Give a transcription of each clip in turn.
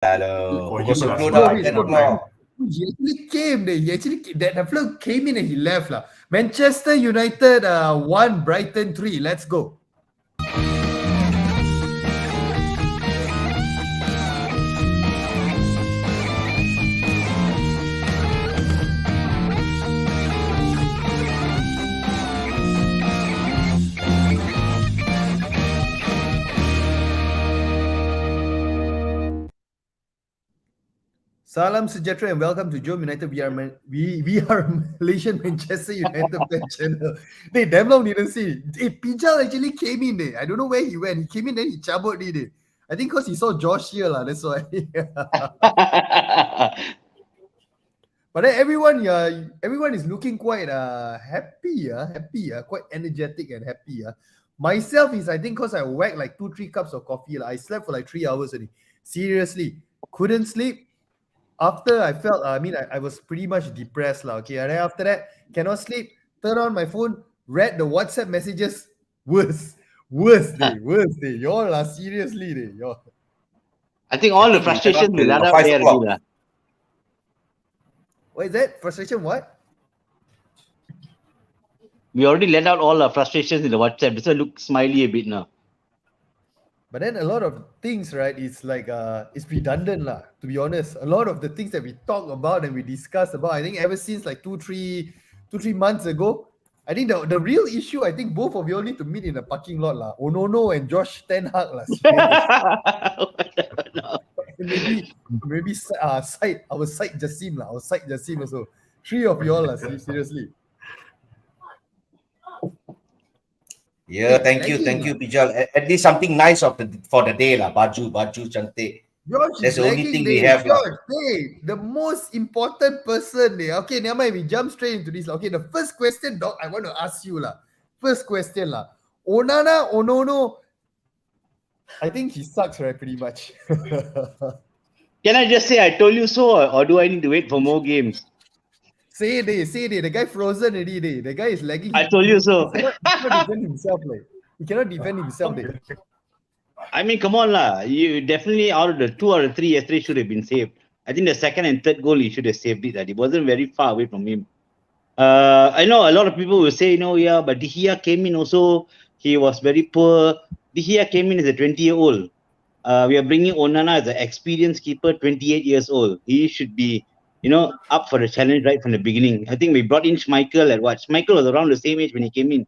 Pukul 10 No, dah, wait, 10 no, o'clock. He actually came. That fella came in and he left. Manchester United 1, Brighton 3. Let's go. Salam sejahtera and welcome to JomUnited. We are Malaysian Manchester United fan channel. They damn long didn't see. Pijal actually came in. I don't know where he went. He came in then he cabut. I think because he saw Josh here. That's why. But then everyone is looking quite happy. Quite energetic and happy. Myself is, I think, because I whacked like 2-3 cups of coffee. I slept for like 3 hours already. Seriously. Couldn't sleep. After I felt, I was pretty much depressed. Okay, and then after that, cannot sleep, turn on my phone, read the WhatsApp messages. Worse day. Y'all are seriously, y'all. I think all the frustration will let out there already. What is that? Frustration what? We already let out all our frustrations in the WhatsApp. So look smiley a bit now. But then a lot of things, right? It's like it's redundant, to be honest. A lot of the things that we talk about and we discuss about, I think ever since like 2-3 months ago, I think the real issue, I think both of you all need to meet in the parking lot Onono and Josh Ten Hag maybe our side Jassim our side Jassim also. 3 of you all seriously. Yeah, thank you, Pijal. At least something nice for the day baju cantik. That's the only thing we have. The most important person. Okay, never mind. We jump straight into this. Okay, the first question, Doc, I want to ask you First question Onana, Onono. I think he sucks, right? Pretty much. Can I just say I told you so, or do I need to wait for more games? Say it. The guy frozen already. The guy is lagging. I told you so. He cannot defend himself. He cannot defend himself. I mean, come on You definitely out of the 2 or 3 yesterday should have been saved. I think the second and third goal he should have saved it. It wasn't very far away from him. I know a lot of people will say, but De Gea came in also. He was very poor. De Gea came in as a 20-year-old. We are bringing Onana as an experienced keeper, 28 years old. He should be, up for the challenge right from the beginning. I think we brought in Schmeichel at what? Schmeichel was around the same age when he came in,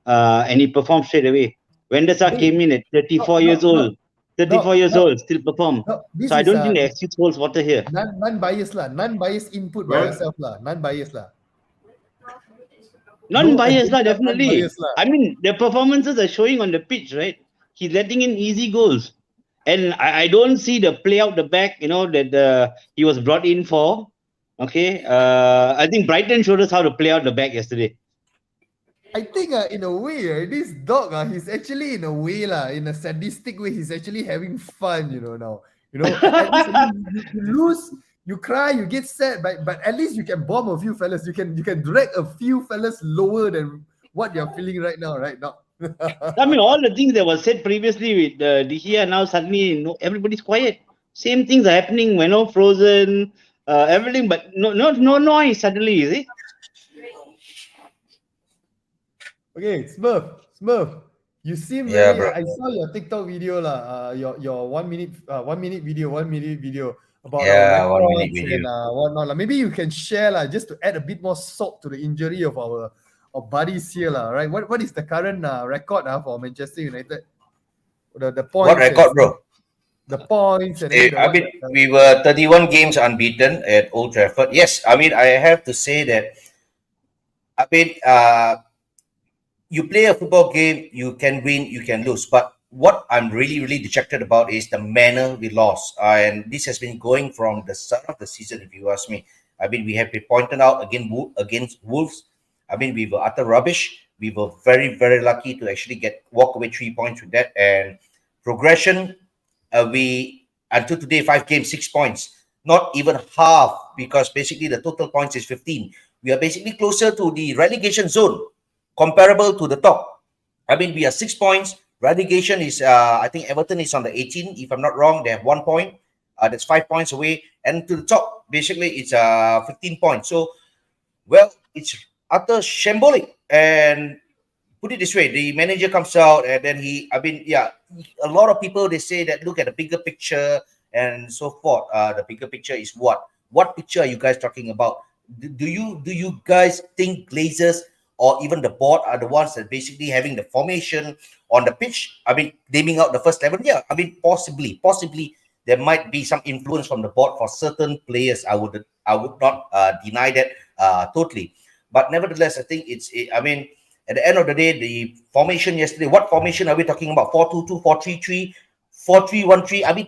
and he performed straight away. Van der Sar came in at 34 years old. 34 years old, still perform. So I don't think the excuse holds water here. Non-biased Non-biased input by yourself Non-biased Non-biased definitely. I mean, the performances are showing on the pitch, right? He's letting in easy goals. And I don't see the play out the back, that he was brought in for. Okay. I think Brighton showed us how to play out the back yesterday. I think in a way, this dog, he's actually in a way, in a sadistic way, he's actually having fun, now. At least you lose, you cry, you get sad, but at least you can bomb a few fellas. You can drag a few fellas lower than what you're feeling right now, right now. I mean, all the things that was said previously with De Gea, now suddenly everybody's quiet. Same things are happening, frozen, everything, but no noise suddenly, is it? Okay, Smurf, you seem very. I saw your TikTok video your 1 minute video about our 1 minute video and whatnot. Maybe you can share just to add a bit more salt to the injury of our buddies here right? What is the current record for Manchester United? The points. What record, bro? The points and we were 31 games unbeaten at Old Trafford. Yes, I have to say that. You play a football game, you can win, you can lose. But what I'm really, really dejected about is the manner we lost. And this has been going from the start of the season, if you ask me. We have been pointed out against Wolves. We were utter rubbish. We were very, very lucky to actually walk away 3 points with that. And progression, we, until today, 5 games, 6 points. Not even half, because basically the total points is 15. We are basically closer to the relegation zone, comparable to the top. We are 6 points. Relegation is, I think Everton is on the 18. If I'm not wrong, they have 1 point. That's 5 points away, and to the top, basically, it's 15 points. So, well, it's utter shambolic. And put it this way, the manager comes out, and then a lot of people, they say that look at the bigger picture and so forth. The bigger picture is what picture are you guys talking about? Do you guys think Glazers or even the board are the ones that basically having the formation on the pitch? I mean, naming out the first 11. Yeah, I mean, possibly there might be some influence from the board for certain players. I would not deny that totally, but nevertheless, I think at the end of the day, the formation yesterday, what formation are we talking about? 4-2-2, 4-3-3, 4-3-1-3. I mean,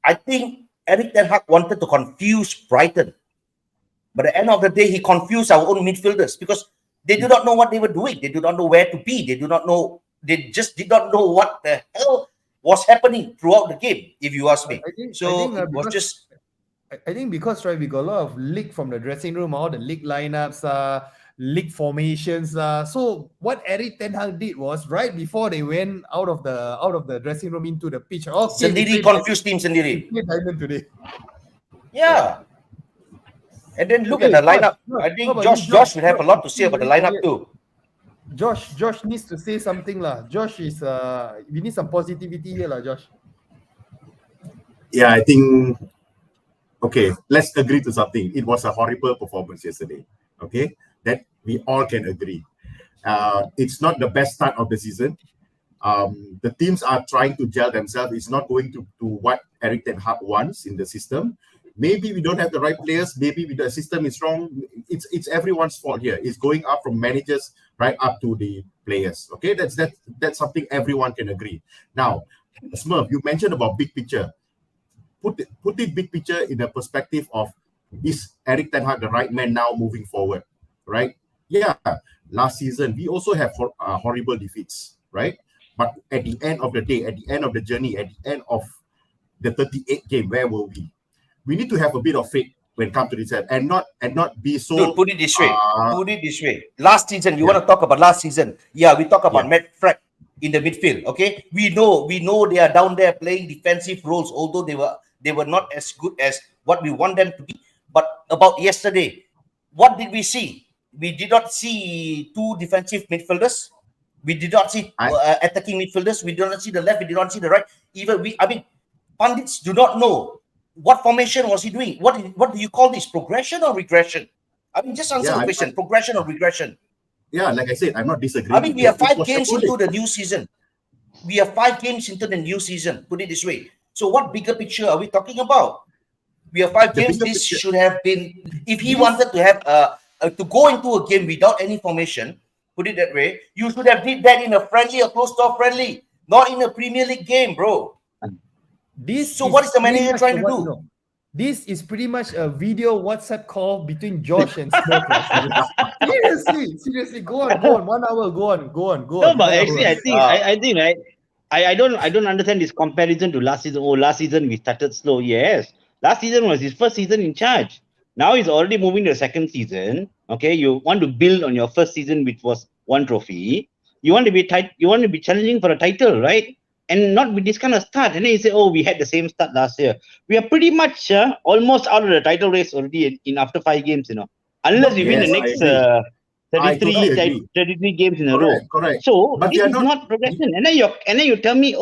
I think Erik Ten Hag wanted to confuse Brighton. But at the end of the day, he confused our own midfielders because they do not know what they were doing. They do not know where to be. They just did not know what the hell was happening throughout the game, if you ask me. I think because we got a lot of leak from the dressing room, all the leak lineups, leak formations. So what Erik Ten Hag did was right before they went out of the dressing room into the pitch. Okay, sendiri confused team sendiri. Today. Yeah. And then look at the lineup. I think Josh will have a lot to say about the lineup too. Josh needs to say something lah. Josh is we need some positivity here lah, Josh. Yeah, I think. Okay, let's agree to something. It was a horrible performance yesterday. Okay, that we all can agree. It's not the best start of the season. The teams are trying to gel themselves. It's not going to what Erik Ten Hag wants in the system. Maybe we don't have the right players. Maybe the system is wrong. It's everyone's fault here. It's going up from managers right up to the players. Okay, that's something everyone can agree. Now, Smurf, you mentioned about big picture. Put the big picture in the perspective of, is Erik Ten Hag the right man now moving forward, right? Yeah, last season we also have horrible defeats, right? But at the end of the day, at the end of the journey, at the end of the 38th game, where were we? We need to have a bit of faith when it comes to this and not be so. Dude, put it this way. Last season, you want to talk about last season? Yeah, we talk about Matt Frack in the midfield. Okay, we know they are down there playing defensive roles, although they were not as good as what we want them to be. But about yesterday, what did we see? We did not see two defensive midfielders. We did not see attacking midfielders. We did not see the left. We did not see the right. Pundits do not know what formation was he doing. What do you call this? Progression or regression? I mean, just answer the question. Progression or regression? Yeah, like I said, I'm not disagreeing. I mean, we are 5 games into the new season. Put it this way. So what bigger picture are we talking about? We are 5 games. This should have been, if he wanted to have to go into a game without any formation, put it that way, you should have did that in a friendly, a close-door friendly, not in a Premier League game, bro. What is the manager trying to do? This is pretty much a video WhatsApp call between Josh and Smurf. Seriously, go on. 1 hour, go on. No, but actually, I think, right? I don't understand this comparison to last season. Oh, last season we started slow. Yes, last season was his first season in charge. Now he's already moving to the second season. Okay, you want to build on your first season, which was 1 trophy. You want to be You want to be challenging for a title, right? And not with this kind of start. And then you say, oh, we had the same start last year. We are pretty much almost out of the title race already in after 5 games, unless we win the next 33 games in a row. Correct. So but this is not progression. And then you tell me,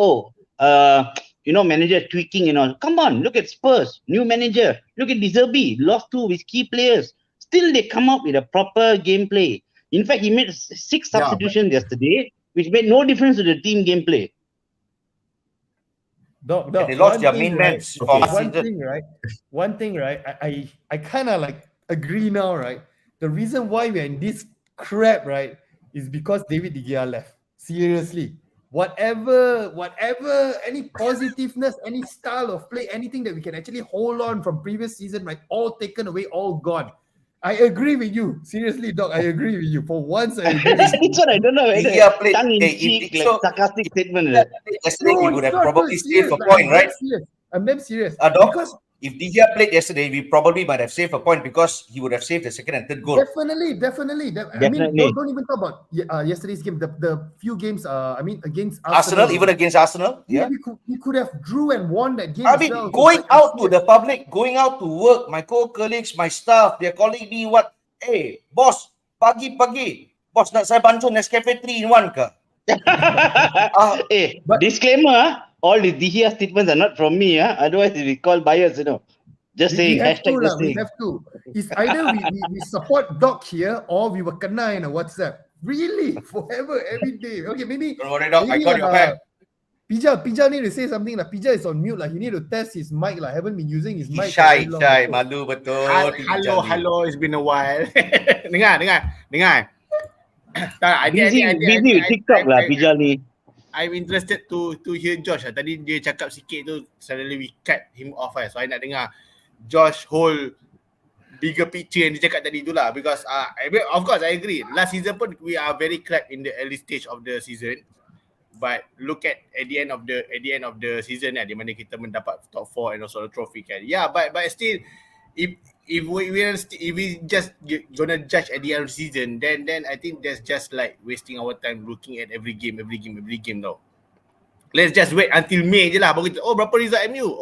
manager tweaking, come on, look at Spurs, new manager. Look at De Zerbi, lost 2 of his key players. Still, they come up with a proper gameplay. In fact, he made 6 substitutions yesterday, which made no difference to the team gameplay. They lost their main man. One thing, right? I kind of like agree now, right? The reason why we're in this crap, right, is because David De Gea left. Seriously. Whatever, any positiveness, any style of play, anything that we can actually hold on from previous season, right, all taken away, all gone. I agree with you. Seriously, Doc, I agree with you. For once, I agree with you. That's what I don't know. Tongue-in-cheek, sarcastic statement. Yesterday, we would have probably saved a point, right? I'm damn serious. Doc? If De Gea played yesterday, we probably might have saved a point because he would have saved the second and third goal. Definitely. I mean, Definitely. don't even talk about yesterday's game. The few games. I mean, against Arsenal, even against Arsenal, yeah. we could have drew and won that game. I as mean, well. going out to the public, going out to work, my co-colleagues, my staff, they're calling me what? Hey, boss, pagi-pagi. Boss, nak saya bantu Nescafe 3-in-1 ke? Disclaimer, all the De Gea statements are not from me. Otherwise, we call bias, Just saying, hashtag just saying. We have to. It's either we support Doc here or we will kena in a WhatsApp. Really? Forever, every day. Okay, maybe. Don't worry, Doc. I got your back. Pija need to say something. Pija is on mute. He need to test his mic. Haven't been using his mic. Shy. Malu betul. Hello. It's been a while. Dengar. Busy with TikTok lah, Pija ni. I'm interested to hear Josh. Tadi dia cakap sikit tu, suddenly we cut him off. So I nak dengar Josh whole bigger picture yang dia cakap tadi tu lah. Because of course I agree. Last season pun we are very crap in the early stage of the season. But look at the end of the season di mana kita mendapat top 4 and also the trophy kan. Yeah, but still if we just gonna judge at the end of the season, then I think that's just like wasting our time looking at every game tau. Let's just wait until May je lah. Baru kita, berapa result MU?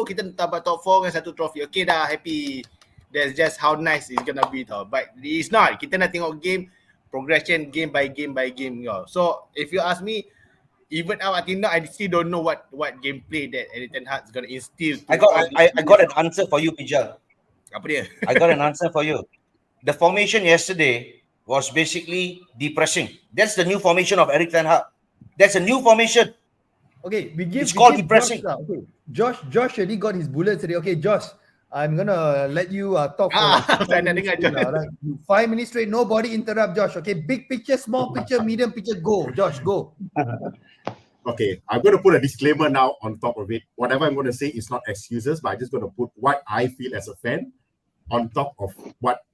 Kita dapat top 4 dengan satu trophy. Okay dah, happy. That's just how nice it's gonna be tau. But it's not. Kita nak tengok game, progression game by game tau. So if you ask me, even now until now, I still don't know what gameplay that Erik ten Hag is gonna instill. I got an answer for you, Pijal. Apa dia? I got an answer for you. The formation yesterday was basically depressing. That's the new formation of Erik ten Hag. That's a new formation. Okay, it's called depressing. Okay. Josh already got his bullets today. Okay, Josh, I'm gonna let you talk for 5 minutes straight. 5 minutes straight, nobody interrupt Josh. Okay, big picture, small picture, medium picture, go. Josh, go. Okay, I'm going to put a disclaimer now on top of it. Whatever I'm going to say is not excuses, but I'm just going to put what I feel as a fan on top of what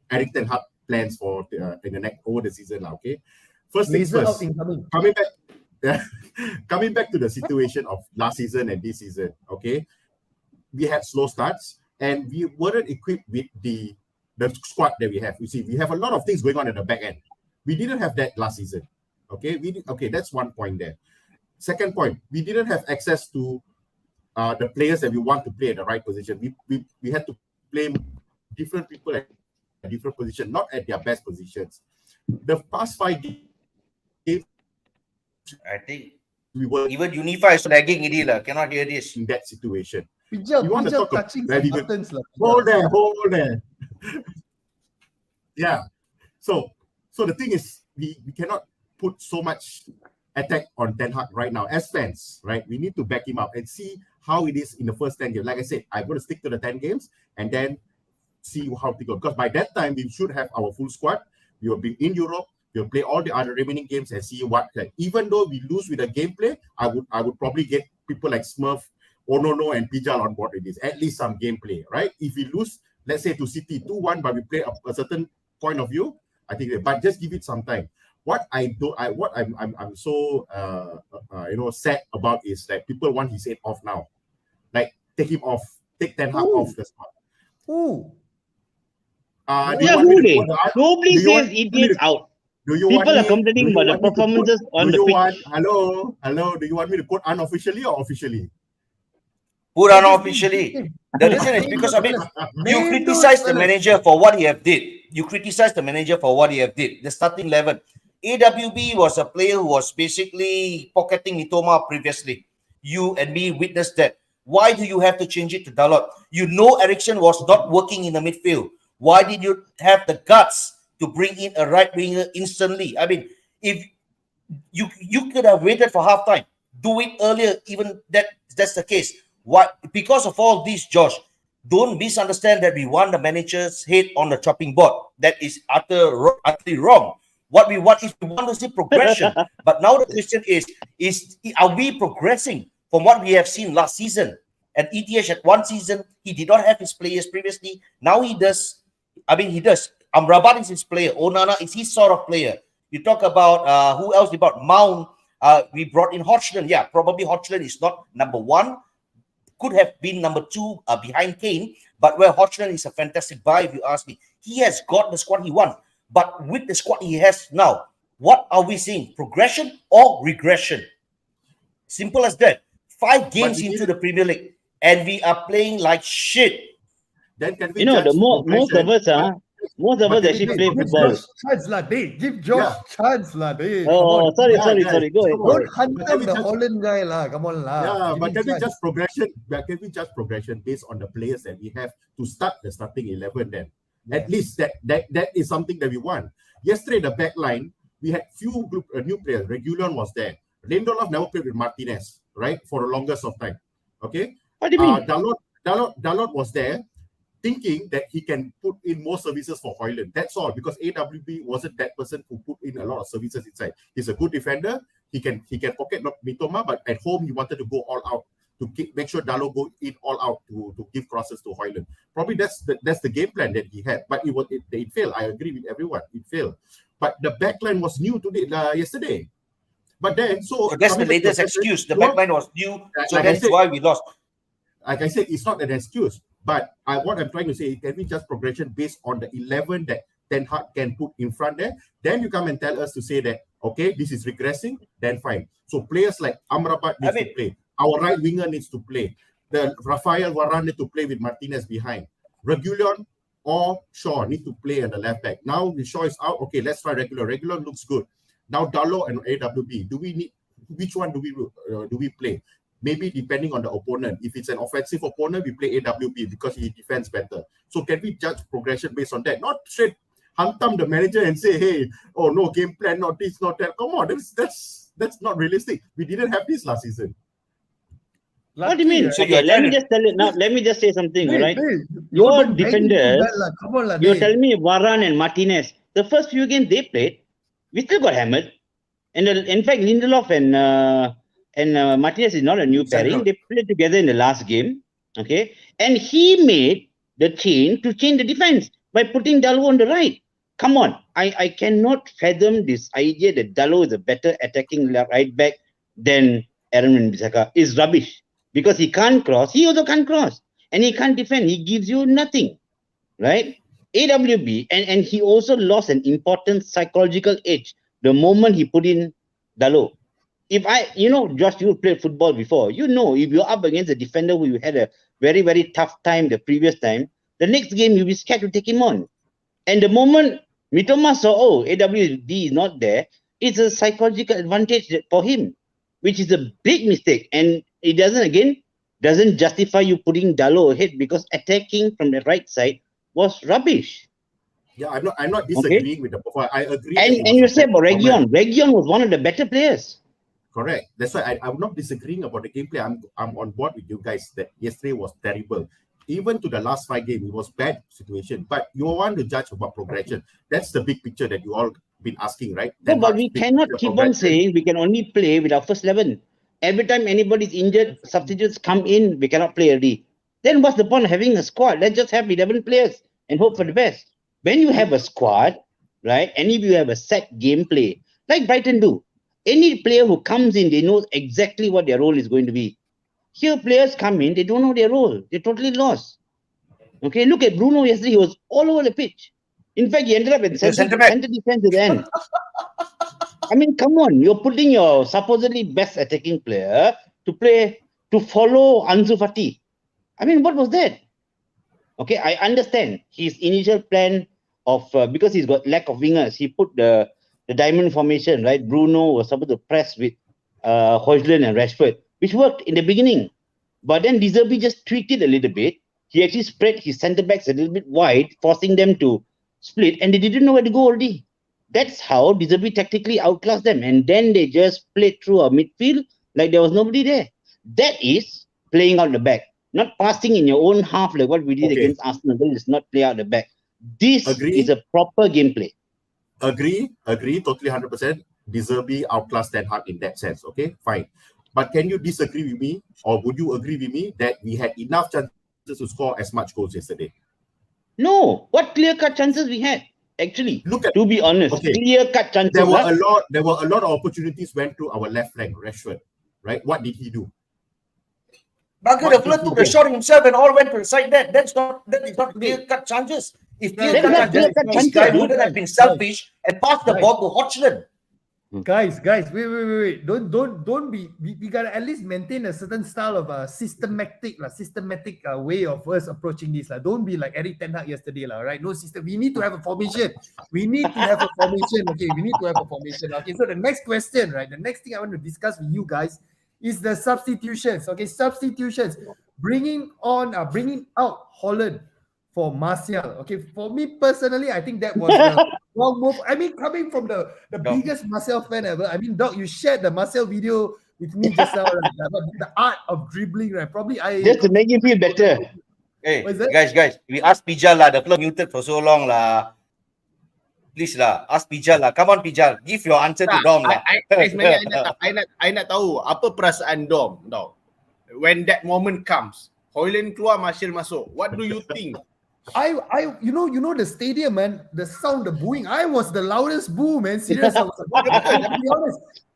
Erik ten Hag plans for in the next over the season. Okay, first things first. Coming back to the situation of last season and this season. Okay, we had slow starts and we weren't equipped with the squad that we have. You see, we have a lot of things going on at the back end. We didn't have that last season. Okay, that's one point there. Second point, we didn't have access to the players that we want to play at the right position. We had to play different people at different positions, not at their best positions. The past 5 games, I think we were even Unify is lagging it. Cannot hear this. In that situation. You want to talk touching buttons, hold there. Yeah. So the thing is, we cannot put so much attack on Ten Hag right now as fans, right? We need to back him up and see how it is in the first 10 games. Like I said, I'm going to stick to the 10 games and then see how it goes. Because by that time, we should have our full squad. We will be in Europe. We'll play all the other remaining games and see what. Like, even though we lose with the gameplay, I would probably get people like Smurf, Onono, and Pijal on board with this. At least some gameplay, right? If we lose, let's say to City 2-1, but we play a certain point of view, I think. But just give it some time. What I'm so sad about is that people want his head off now. Like, take him off, take Ten Hag off the spot. Nobody says idiots out. People are complaining about the performances on the pitch. Hello. Do you want me to quote unofficially or officially? Put unofficially. The reason is because you criticize the manager for what he have did. The starting 11. AWB was a player who was basically pocketing Mitoma previously. You and me witnessed that. Why do you have to change it to Dalot? You know Eriksson was not working in the midfield. Why did you have the guts to bring in a right winger instantly? I mean, if you could have waited for halftime, do it earlier, even that's the case. Why? Because of all this, Josh, don't misunderstand that we want the manager's head on the chopping board. That is utterly wrong. What we want is we want to see progression. But now the question is are we progressing from what we have seen last season? And ETH at one season, he did not have his players previously. Now he does. He does. Amrabat is his player. Onana is his sort of player. You talk about who else? About Mount. We brought in Hodgson. Yeah, probably Hodgson is not number one. could have been number 2 behind Kane, but where Hodgson is a fantastic buy, if you ask me. He has got the squad he wants, but with the squad he has now, what are we seeing? Progression or regression? Simple as that. 5 games into the Premier League, and we are playing like shit. Then can we You know, judge most of us actually play football. Chance lah, Dave. Give Josh chance lah, Dave. Oh, sorry. Go ahead. Don't hunt down the Holland guy lah. Come on lah. Yeah, but can we judge progression? Can we judge progression based on the players that we have to start the starting 11 then? At least that is something that we want. Yesterday, the back line, we had few new players. Regulon was there. Lindelof never played with Martinez, right? For the longest of time. Okay? What do you mean? Dalot was there, thinking that he can put in more services for Højlund. That's all, because AWB wasn't that person who put in a lot of services inside. He's a good defender. He can pocket Mitoma, but at home he wanted to go all out to make sure Dalot go in all out to give crosses to Højlund. Probably that's the game plan that he had, but it failed. I agree with everyone. It failed. But the backline was new yesterday. But then, so that's the latest excuse. The backline was new, so that's why we lost. Like I said, it's not an excuse. But what I'm trying to say is, can we just progression based on the 11 that Ten Hag can put in front there? Then you come and tell us to say that, okay, this is regressing, then fine. So players like Amrabat needs to play. Our right winger needs to play. The Rafael Varane need to play with Martinez behind. Regulon or Shaw need to play on the left back. Now the Shaw is out. Okay, let's try Regulon. Regulon looks good. Now Dalot and AWB. Which one do we play? Maybe depending on the opponent. If it's an offensive opponent, we play AWB because he defends better. So can we judge progression based on that? Not straight hantam the manager and say, hey, oh no, game plan, not this, not that. Come on, that's not realistic. We didn't have this last season. What do you mean? Okay, let me just tell you now. Let me just say something, all right? Your defenders, you're telling me Varane and Martinez. The first few games they played, we still got hammered. And in fact, Lindelof and Martinez is not a new pairing. They played together in the last game, okay? And he made the change to change the defense by putting Dalot on the right. Come on, I cannot fathom this idea that Dalot is a better attacking right back than Aaron Wan-Bissaka. It's rubbish. Because he can't cross, he also can't cross. And he can't defend, he gives you nothing, right? AWB, and he also lost an important psychological edge the moment he put in Dalot. Josh, you played football before. You know, if you're up against a defender who you had a very, very tough time the previous time, the next game you'll be scared to take him on. And the moment Mitoma saw, AWB is not there, it's a psychological advantage for him, which is a big mistake. And it doesn't justify you putting Dalot ahead because attacking from the right side was rubbish. Yeah, I'm not disagreeing with the profile. I agree. And you said about Region. Region was one of the better players. Correct. That's why I'm not disagreeing about the gameplay. I'm on board with you guys that yesterday was terrible. Even to the last 5 games, it was bad situation. But you want to judge about progression. That's the big picture that you all been asking, right? No, but we cannot keep on saying we can only play with our first 11. Every time anybody's injured, substitutes come in, we cannot play early. Then what's the point of having a squad? Let's just have 11 players and hope for the best. When you have a squad, right, and if you have a set gameplay, like Brighton do, any player who comes in, they know exactly what their role is going to be. Here, players come in, they don't know their role. They're totally lost. Okay, look at Bruno yesterday. He was all over the pitch. In fact, he ended up in center defense at the end. I mean, come on. You're putting your supposedly best attacking player to follow Ansu Fati. I mean, what was that? Okay, I understand his initial plan of, because he's got lack of wingers, he put the diamond formation, right? Bruno was supposed to press with Højlund and Rashford, which worked in the beginning. But then De Zerbi just tweaked it a little bit. He actually spread his centre-backs a little bit wide, forcing them to split, and they didn't know where to go already. That's how De Zerbi tactically outclassed them. And then they just played through a midfield like there was nobody there. That is playing out the back. Not passing in your own half like what we did against Arsenal. That is not play out the back. This is a proper gameplay. Agree, totally 100%. De Zerbi outclassed Ten Hag in that sense. Okay, fine. But can you disagree with me, or would you agree with me that we had enough chances to score as much goals yesterday? No. What clear-cut chances we had? Actually, to be honest, clear-cut chances. There were a lot of opportunities went to our left flank, Rashford. Right? What did he do? Bugger, the fella took the shot himself and all went to the side net. That is not clear-cut chances. If clear-cut That's not chances, clear-cut this guy chances. wouldn't have been selfish and passed the ball to Hodgson. Guys, wait. Don't be. We gotta at least maintain a certain style of systematic way of us approaching this. Don't be like Eric Ten Hag yesterday, right? No system. We need to have a formation. Okay, we need to have a formation. Okay, so the next question, right? The next thing I want to discuss with you guys is the substitutions. Okay, substitutions. Bringing out Holland for Martial. Okay, for me personally, I think that was the wrong move. I mean, coming from the biggest Martial fan ever. I mean, Doc, you shared the Martial video with me just now, right? The art of dribbling, right? Probably Just to make you feel better. Hey, guys, we asked Pijal lah. The fella muted for so long lah. Please lah, ask Pijal lah. Come on, Pijal, give your answer to Dom lah. I nak tahu apa perasaan Dom, when that moment comes. Hoyland keluar, Martial masuk. What do you think? You know the stadium, man, the sound, the booing. I was the loudest boo, man. Serious. I was like,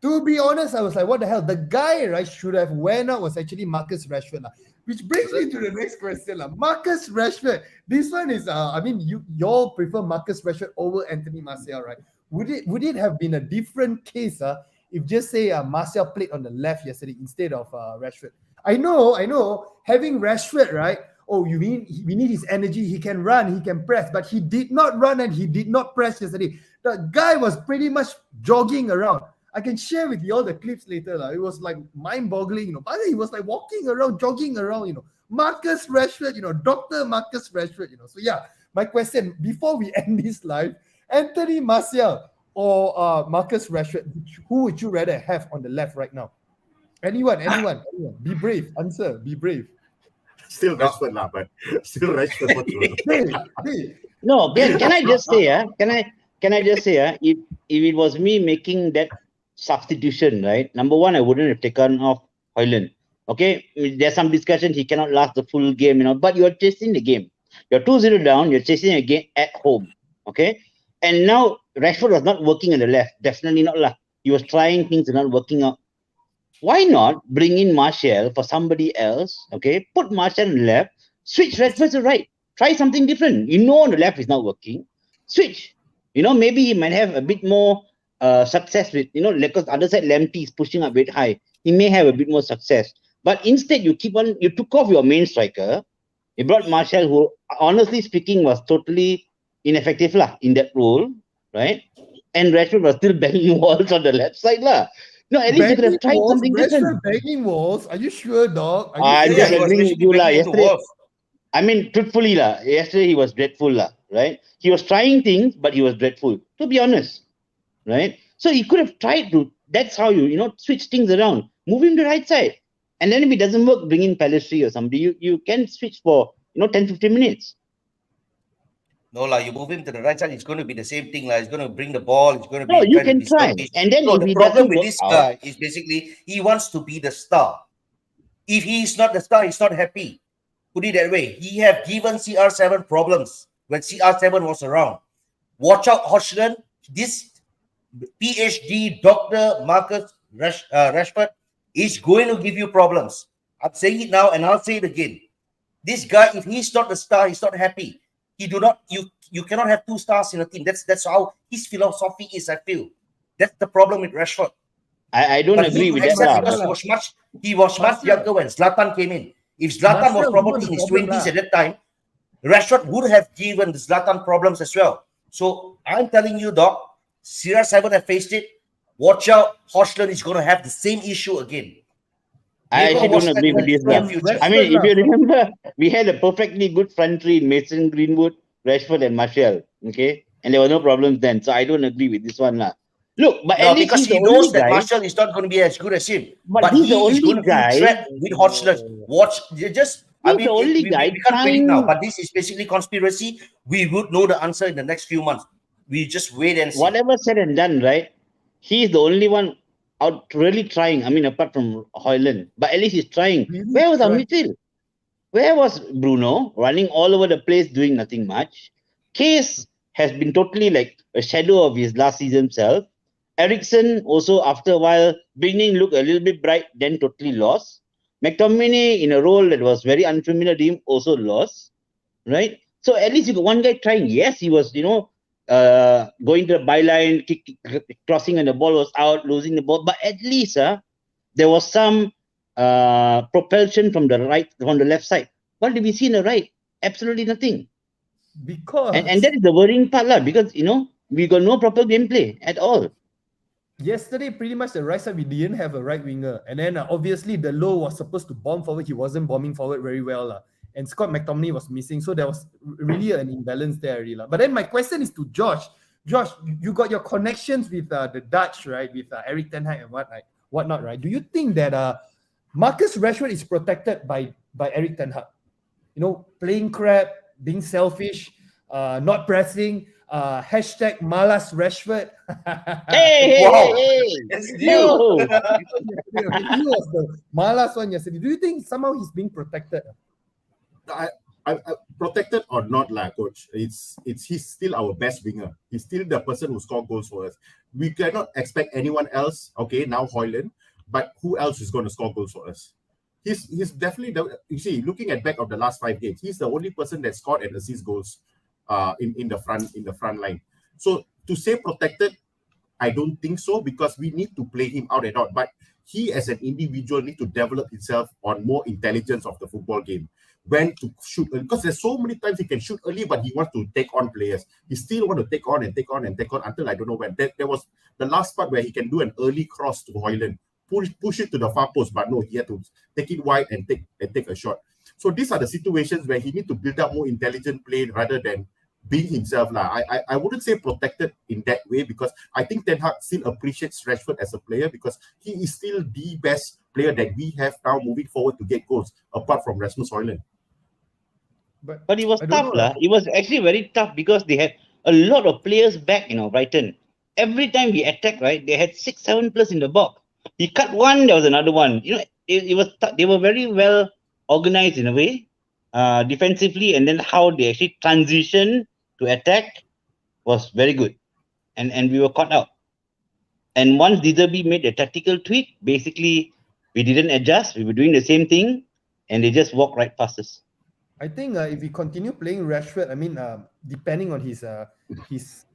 to be honest, I was like, what the hell? The guy, right, should have went out was actually Marcus Rashford. Which brings me to the next question. Marcus Rashford. This one is I mean, you all prefer Marcus Rashford over Anthony Martial, right? Would it have been a different case if just say Martial played on the left yesterday instead of Rashford? I know, having Rashford, right? Oh, we need his energy. He can run, he can press, but he did not run and he did not press yesterday. The guy was pretty much jogging around. I can share with you all the clips later. It was like mind-boggling, But he was like walking around, jogging around, Marcus Rashford, Dr. Marcus Rashford, So yeah, my question before we end this live, Anthony Martial or Marcus Rashford, who would you rather have on the left right now? Anyone. Be brave. Answer. Be brave. Still Rashford lah, but still Rashford. No, can I just say, can I just say, if it was me making that substitution, right? Number one, I wouldn't have taken off Hoyland. Okay, there's some discussion. He cannot last the full game, but you're chasing the game. You're 2-0 down. You're chasing a game at home. Okay, and now Rashford was not working on the left. Definitely not lah. He was trying things and not working out. Why not bring in Martial for somebody else? Okay, put Martial on the left, switch Rashford to the right. Try something different. On the left is not working. Switch. Maybe he might have a bit more success with, because other side Lamptey is pushing up a bit high. He may have a bit more success. But instead, you took off your main striker. You brought Martial, who, honestly speaking, was totally ineffective lah in that role, right? And Rashford was still banging walls on the left side lah. No, at least you could have tried something different. Banging walls? Are you sure, dog? I'm just agreeing with you lah. Yesterday, I mean, truthfully lah. Yesterday he was dreadful lah, right? He was trying things, but he was dreadful. To be honest, right? So he could have tried to. That's how you switch things around. Move him to the right side, and then if it doesn't work, bring in Pellistri or somebody. You can switch for 10-15 minutes. No lah, you move him to the right side, it's going to be the same thing lah. He's going to bring the ball. It's going to be. No, you can try. And then if the he problem doesn't with work this guy is basically he wants to be the star. If he is not the star, he's not happy. Put it that way. He have given CR7 problems when CR7 was around. Watch out, Hodgson. This PhD Dr. Marcus Rashford is going to give you problems. I'm saying it now and I'll say it again. This guy, if he's not the star, he's not happy. You cannot have two stars in a team. That's how his philosophy is, I feel. That's the problem with Rashford. I don't agree with that. Because he was much younger when Zlatan came in. If Zlatan was probably in his 20s at that time, Rashford would have given the Zlatan problems as well. So I'm telling you, Doc, CR7 have faced it. Watch out, Hodgson is going to have the same issue again. I actually don't agree with this. I mean, if you remember, we had a perfectly good front three in Mason Greenwood, Rashford and Martial. Okay? And there were no problems then. So I don't agree with this one. Look, but at least because he knows that Martial is not going to be as good as him. But he's the only guy with Hodgson. Watch, just I mean, the only guy we can't predict now, but this is basically conspiracy. We would know the answer in the next few months. We just wait and see. Whatever said and done, right? He's the only one out really trying. I mean, apart from Hoyland, but at least he's trying. Where was our midfield? Where was Bruno running all over the place doing nothing much? Case has been totally like a shadow of his last season self. Ericsson also, after a while, beginning looked a little bit bright, then totally lost. McTominay in a role that was very unfamiliar to him also lost, right? So at least you got one guy trying. Yes, he was, going to the byline, crossing, and the ball was out, losing the ball. But at least there was some propulsion from the left side. What did we see in the right? Absolutely nothing. Because And that is the worrying part, because we got no proper gameplay at all. yesterday, pretty much the right side, we didn't have a right winger. And then obviously the low was supposed to bomb forward. He wasn't bombing forward very well. And Scott McTominay was missing. So there was really an imbalance there. Really, But then my question is to Josh. Josh, you got your connections with the Dutch, right? With Eric Ten Hag and whatnot, right? Do you think that Marcus Rashford is protected by Eric Ten Hag? Playing crap, being selfish, not pressing, hashtag Malas Rashford. Hey, Wow. hey. That's No. new. He was the Malas one yesterday. Do you think somehow he's being protected? I protected or not, coach. He's still our best winger. He's still the person who scored goals for us. We cannot expect anyone else. Okay, now Højlund, but who else is going to score goals for us? He's definitely you see, looking at back of the last 5 games, he's the only person that scored and assist goals in the front line. So to say protected, I don't think so, because we need to play him out and out. But he as an individual need to develop himself on more intelligence of the football game. When to shoot, because there's so many times he can shoot early, but he wants to take on players. He still want to take on and take on and take on until I don't know when. There was the last part where he can do an early cross to Højlund, push it to the far post, but no, he had to take it wide and take a shot. So these are the situations where he need to build up more intelligent play rather than being himself. I wouldn't say protected in that way, because I think Ten Hag still appreciates Rashford as a player, because he is still the best player that we have now moving forward to get goals, apart from Rasmus Højlund. But it was tough. It was actually very tough because they had a lot of players back, Brighton. Every time we attacked, right, they had 6-7 players in the box. He cut one, there was another one. It was they were very well organized in a way, defensively, and then how they actually transitioned to attack was very good. And we were caught out. And once Diderby made a tactical tweak, basically we didn't adjust. We were doing the same thing, and they just walked right past us. I think if we continue playing Rashford, depending on his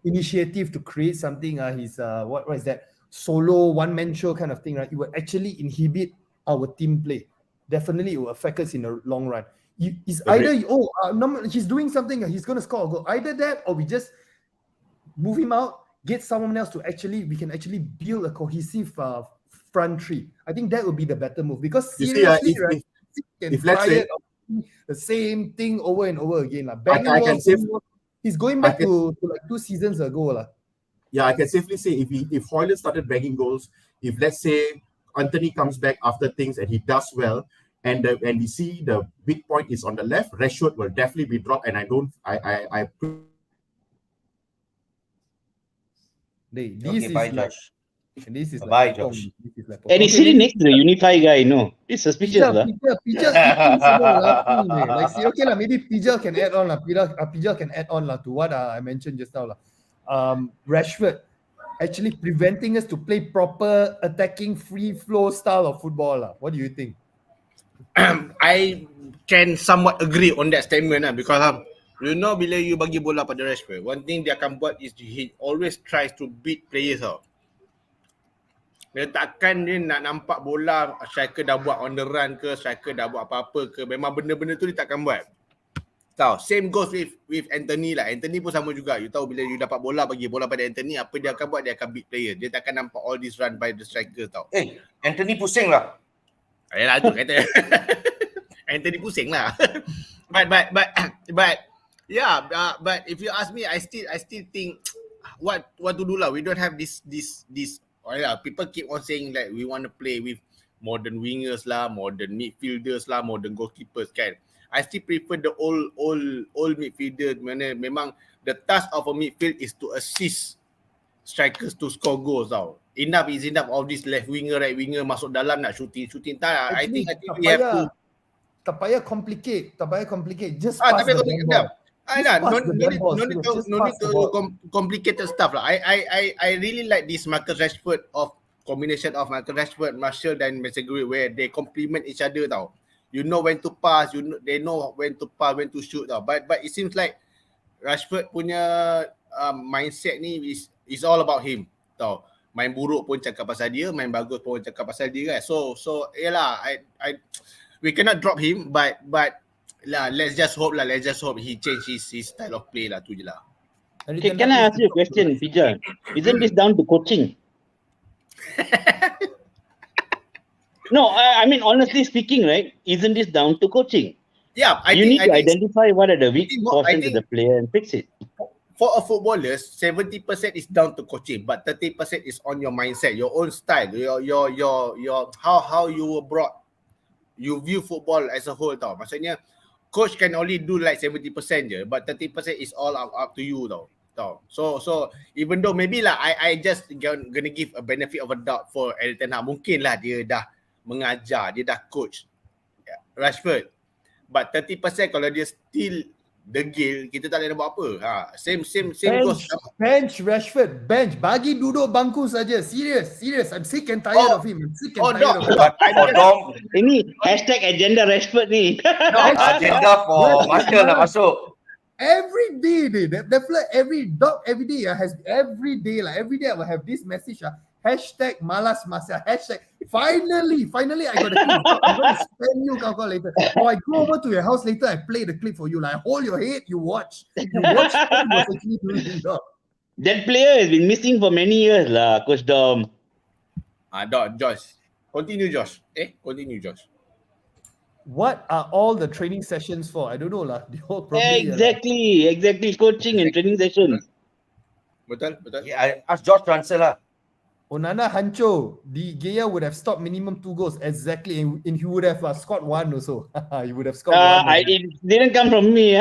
initiative to create something, his what is that solo one-man show kind of thing, right? It will actually inhibit our team play. Definitely, it will affect us in the long run. He's either he's doing something, he's going to score a goal. Either that, or we just move him out, get someone else we can actually build a cohesive front three. I think that would be the better move, because seriously, if let's say the same thing over and over again. He's going back to like 2 seasons ago. Yeah, I can safely say if Højlund started bagging goals, if let's say Anthony comes back after things and he does well, and we see the weak point is on the left, Rashford will definitely be dropped. And this is Bye, Josh. And he's sitting next to the Unify guy, It's suspicious, Pijal maybe Pijal can add on Pijal can add on to what I mentioned just now Rashford actually preventing us to play proper attacking free flow style of football. What do you think? I can somewhat agree on that statement because bila you bagi bola pada Rashford, one thing dia akan buat is he always tries to beat players Dia takkan dia nak nampak bola striker dah buat on the run ke, striker dah buat apa-apa ke, memang benda-benda tu dia takkan buat. Tahu, same goes with Anthony Anthony pun sama juga. You tahu bila you dapat bola, bagi bola pada Anthony, apa dia akan buat? Dia akan beat player. Dia takkan nampak all this run by the striker tau. Anthony pusing lah. Ayalah tu kata. Anthony pusing lah. but yeah, but if you ask me, I still think what to do lah. We don't have this people keep on saying that we want to play with modern wingers lah, modern midfielders lah, modern goalkeepers kan. I still prefer the old midfielder. Memang the task of a midfield is to assist strikers to score goals tau. Enough is enough of this left winger, right winger masuk dalam nak shooting. I think we have to. Tak payah complicate. Just pass the ball. No need to complicated stuff lah. I really like this Marcus Rashford of combination of Michael Rashford, Martial dan Mason Greenwood where they complement each other tau. You know when to pass, they know when to pass, when to shoot tau. But it seems like Rashford punya mindset ni is all about him tau. Main buruk pun cakap pasal dia, main bagus pun cakap pasal dia kan. So yalah, we cannot drop him, but lah, let's just hope he change his style of play lah, tu je lah. Okay, can I ask you a question, Pijar? Isn't this down to coaching? No, I mean, honestly speaking, right? Isn't this down to coaching? Yeah, You need to identify what are the weak portions of the player and fix it. For a footballer, 70% is down to coaching, but 30% is on your mindset, your own style, your how you were brought, you view football as a whole tau. Maksudnya, coach can only do like 70% je, but 30% is all up to you tau. So even though maybe lah I just gonna give a benefit of a doubt for Erik ten Hag. Mungkin lah dia dah mengajar, dia dah coach Rashford. But 30% kalau dia still degil, kita tak boleh buat apa. Same goes. Bench Rashford, bench. Bagi duduk bangku saja. Serious. I'm sick and tired of him. Ini #agenda Rashford ni. Agenda for Martial lah masuk. Every day, every day has every day I will have this message. #malas Martial. Finally I got a clip. I'm going to spam you kau later. Or I go over to your house later, I play the clip for you. Like, hold your head, you watch what he was actually doing his job. That player has been missing for many years lah, Coach Dom. Josh. Continue, Josh. What are all the training sessions for? I don't know lah. Exactly. Coaching and training sessions. Betul. Yeah, I ask George to answer lah. Onana Hancho, the Gea would have stopped minimum 2 goals exactly, and he would have scored 1 also. He would have scored 1. It didn't come from me.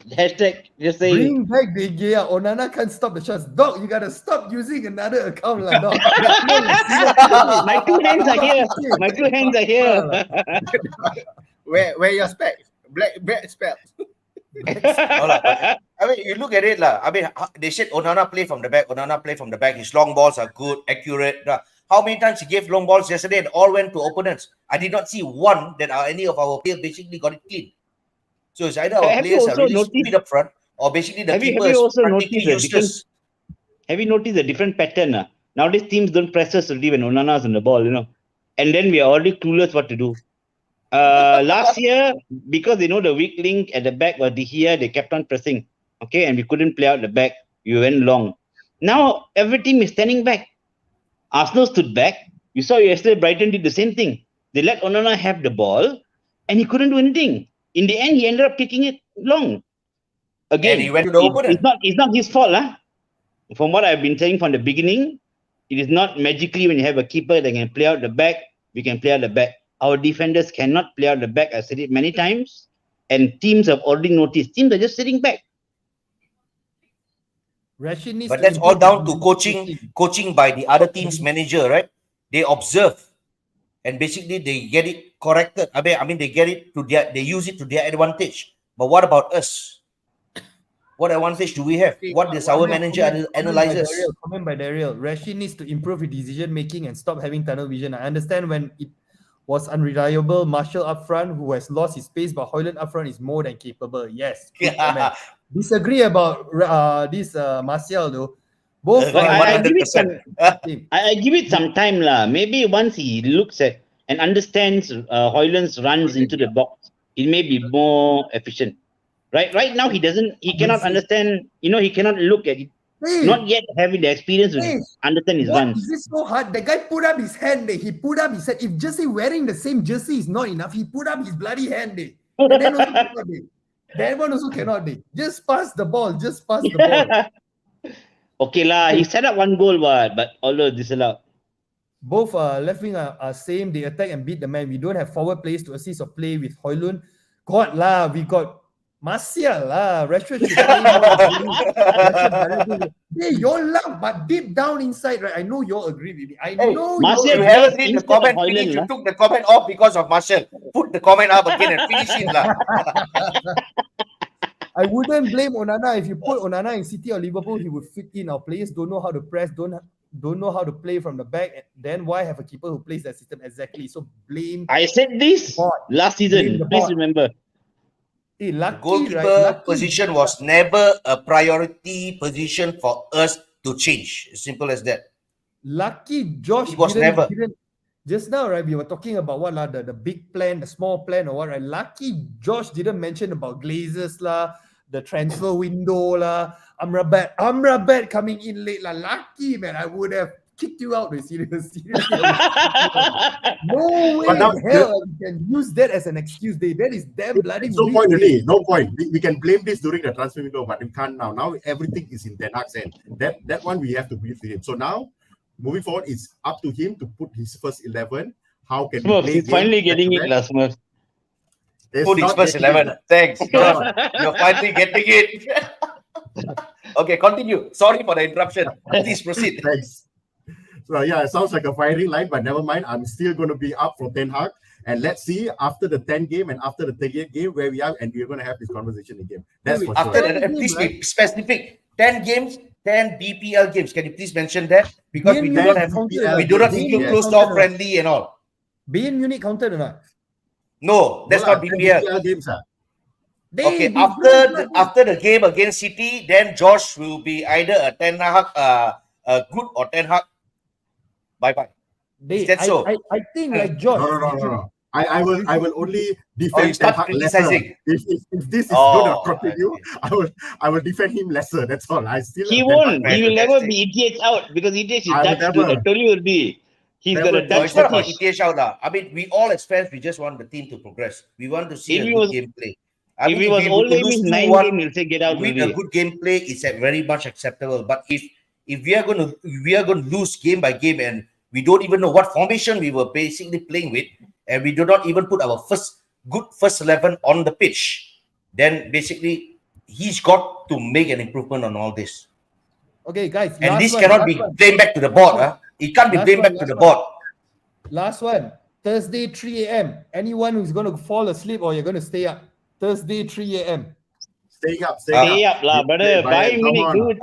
Just saying. Bring back the Gea. Onana can't stop the shots. Dog, you gotta stop using another account lah, dog. My two hands are here. Where your specs? Black specs. I mean, you look at it lah. I mean, they said Onana play from the back. His long balls are good, accurate. How many times he gave long balls yesterday and all went to opponents? I did not see one that any of our players basically got it clean. So it's either our players are really stupid up front, or basically the keepers practically useless. Have you noticed a different pattern? Nowadays teams don't press us really when Onana's on the ball, and then we are already clueless what to do. Last year, because they know the weak link at the back was De Gea, they kept on pressing. Okay, and we couldn't play out the back. We went long. Now every team is standing back. Arsenal stood back. You saw yesterday Brighton did the same thing. They let Onana have the ball, and he couldn't do anything. In the end, he ended up kicking it long. Again, and he went to the opponent. It's not his fault, From what I've been saying from the beginning, it is not magically when you have a keeper that can play out the back, we can play out the back. Our defenders cannot play out the back. I've said it many times, and teams have already noticed. Teams are just sitting back. But that's all down to coaching by the other team's manager, right? They observe, and basically they get it corrected. I mean, they get it they use it to their advantage. But what about us? What advantage do we have? What does our manager analyze? Comment by Daryl. Rashid needs to improve his decision making and stop having tunnel vision. I understand when it was unreliable. Martial up front, who has lost his pace, but Højlund up front is more than capable. Yes. Disagree about this Martial though. Both. I give it some time lah. Maybe once he looks at and understands Højlund's runs into the box, it may be more efficient. Right now he cannot understand. He cannot look at it. Not yet having the experience to understand his runs. Is this so hard? The guy put up his hand. He put up his hand. If just wearing the same jersey is not enough, he put up his bloody hand. That one also cannot. Just pass the ball. Okay lah. He set up one goal, but although disallowed. Both left wing are same. They attack and beat the man. We don't have forward players to assist or play with Højlund. God lah, we got Martial lah. Rashford should play more. Hey, you all love, but deep down inside, right? I know you all agree with me. Martial, you haven't read the comment. You took the comment off because of Martial. Put the comment up again and finish it lah. I wouldn't blame Onana. If you put Onana in City or Liverpool, he would fit in. Our players don't know how to press, don't don't know how to play from the back. Then why have a keeper who plays that system exactly? So blame I said this bot. last Blame season. the Please bot. remember. Hey, The lucky, goalkeeper right? Lucky. position was never a priority position for us to change. Simple as that. Lucky Josh It was never. didn't just now, right? We were talking about what the big plan, the small plan, or what, right? Lucky Josh didn't mention about Glazers lah, the transfer window lah, Amrabat coming in late lah. Lucky, man, I would have kicked you out. Seriously. No way But now in hell you can use that as an excuse. That is damn bloody It's no weak, point eh. really. No point. We can blame this during the transfer window, but we can't now. Now everything is in Ten Hag's hand. That one we have to give to him. So now, moving forward, it's up to him to put his first 11. How can we Smurf, play? he's finally getting it, last Smurf. Put his first 11. Thanks. You're finally getting it. Okay, continue. Sorry for the interruption. Please proceed. Thanks. So yeah, it sounds like a firing line, but never mind. I'm still going to be up for Ten Hag. And let's see after the 10 game and after the 38 game where we are, and we're going to have this conversation again. That's for After sure. that, please be specific. 10 games, 10 BPL games. Can you please mention that? Because we do not have, we do not include closed door friendly and all. Bayern Munich counted or not? No, that's not BPL. BPL games. Okay, after the game against City, then Josh will be either a Ten Hag, good or Ten Hag. Bye. Is that so? I think like Josh. No. I will only defend start Ten Hag lesser. criticizing. If this is going to continue, I will defend him lesser. That's all. He won't. He will never be ETH out because ETH is Dutch. I told you will be. He's got a No, Dutch it's not about fetish. ETH out lah. I mean, we all as fans, we just want the team to progress. We want to see If a he good was- gameplay. If he was only missed 9 games, he'll say get out. With a Maybe. good gameplay, it's very much acceptable. But if we are going to lose game by game and we don't even know what formation we were basically playing with, and we do not even put our first 11 on the pitch, then basically he's got to make an improvement on all this. Okay, guys. And this cannot be blamed back to the board. It can't be blamed back to the board. Last one. Thursday, 3 a.m. Anyone who's going to fall asleep or you're going to stay up? Thursday, 3 a.m. Stay up, Stay up, lah, brother. Bayern, Bayern Munich, come on. dude.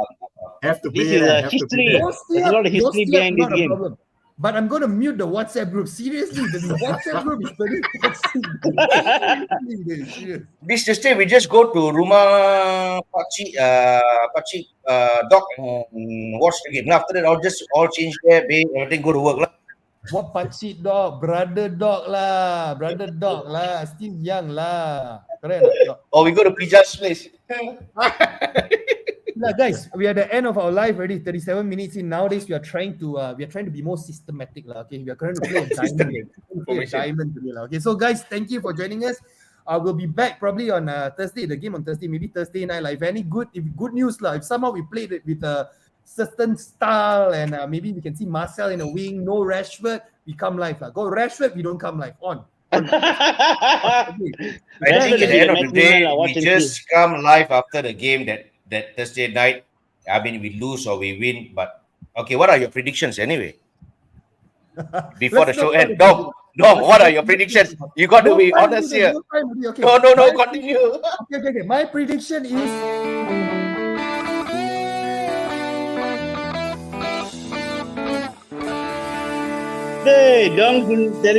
Have to This play is there, a have to history. play there. There's a lot of history behind this game. Problem. But I'm going to mute the WhatsApp group. Seriously, the WhatsApp group is very toxic. This Tuesday, we just go to Rumah Pakcik Dog and watch the game. After that, I'll just all change there, bathe, everything, go to work lah. What pakcik dog? Brother dog lah. Still young lah. Correct or not? Or we go to Pija's place. Nah, guys, we are at the end of our life already. 37 minutes in. Nowadays, we are trying to be more systematic lah. Okay, we are trying to play a diamond today lah. Okay, so guys, thank you for joining us. We'll be back probably on Thursday. The game on Thursday, maybe Thursday night. Like, if good news lah. If somehow we played it with a certain style and maybe we can see Marcel in a wing. No Rashford, we come live lah. Go Rashford, we don't come live. On. I think at the end of the day, we just come live after the game that Thursday night. I mean, we lose or we win, but okay, what are your predictions anyway? Before the show ends, no, what are your predictions? You got to be honest here. Okay. No, continue. Okay. My prediction is Hey, don't